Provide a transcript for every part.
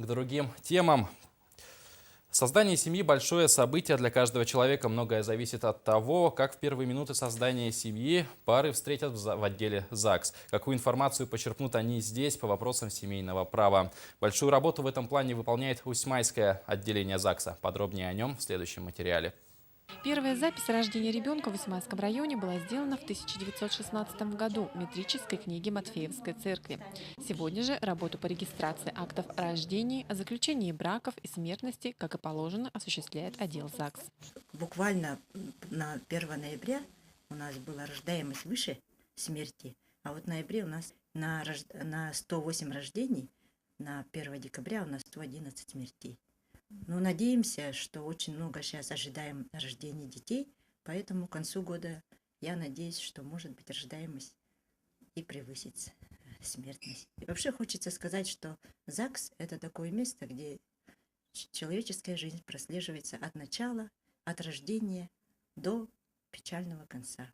К другим темам. Создание семьи – большое событие для каждого человека. Многое зависит от того, как в первые минуты создания семьи пары встретят в отделе ЗАГС. Какую информацию почерпнут они здесь по вопросам семейного права. Большую работу в этом плане выполняет Усьмайское отделение ЗАГСа. Подробнее о нем в следующем материале. Первая запись о рождении ребенка в Усманском районе была сделана в 1916 году в метрической книге Матфеевской церкви. Сегодня же работу по регистрации актов о рождении, о заключении браков и смертности, как и положено, осуществляет отдел ЗАГС. Буквально на 1 ноября у нас была рождаемость выше смерти, а вот в ноябре у нас на 108 рождений, на 1 декабря у нас 111 смертей. Но надеемся, что очень много сейчас ожидаем рождения детей, поэтому к концу года я надеюсь, что может быть рождаемость и превысит смертность. И вообще хочется сказать, что ЗАГС – это такое место, где человеческая жизнь прослеживается от начала, от рождения до печального конца.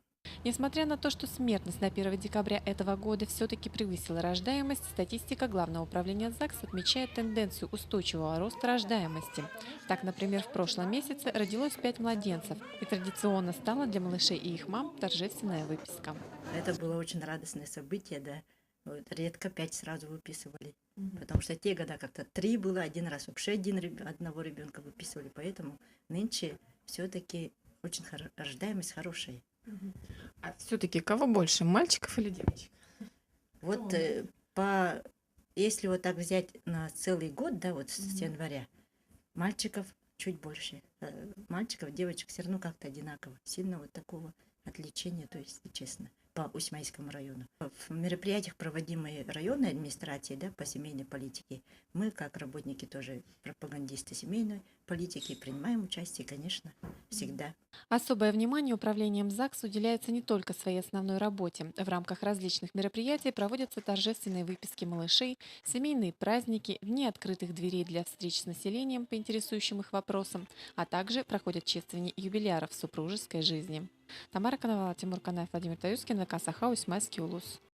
Несмотря на то, что смертность на 1 декабря этого года все-таки превысила рождаемость, статистика Главного управления ЗАГС отмечает тенденцию устойчивого роста рождаемости. Так, например, в прошлом месяце родилось 5 младенцев, и традиционно стала для малышей и их мам торжественная выписка. Это было очень радостное событие, да. Вот, редко 5 сразу выписывали, потому что те года как-то 3 было, один раз вообще одного ребенка выписывали, поэтому нынче все-таки очень рождаемость хорошая. А все-таки кого больше, мальчиков или девочек? Вот если вот так взять на целый год, да, вот с января, мальчиков чуть больше. Мальчиков, девочек все равно как-то одинаково. Сильно вот такого отличения, то есть, честно, по Усьмайскому району. В мероприятиях, проводимые районной администрацией, да, по семейной политике, мы, как работники тоже пропагандисты семейной политики, принимаем участие, конечно, всегда. Особое внимание управлением ЗАГС уделяется не только своей основной работе. В рамках различных мероприятий проводятся торжественные выписки малышей, семейные праздники, дни открытых дверей для встреч с населением по интересующим их вопросам, а также проходят чествование юбиляров в супружеской жизни. Тамара Коновалова, Тимур Канаев, Владимир Таюскин, ВК Саха, Усьмайский улус.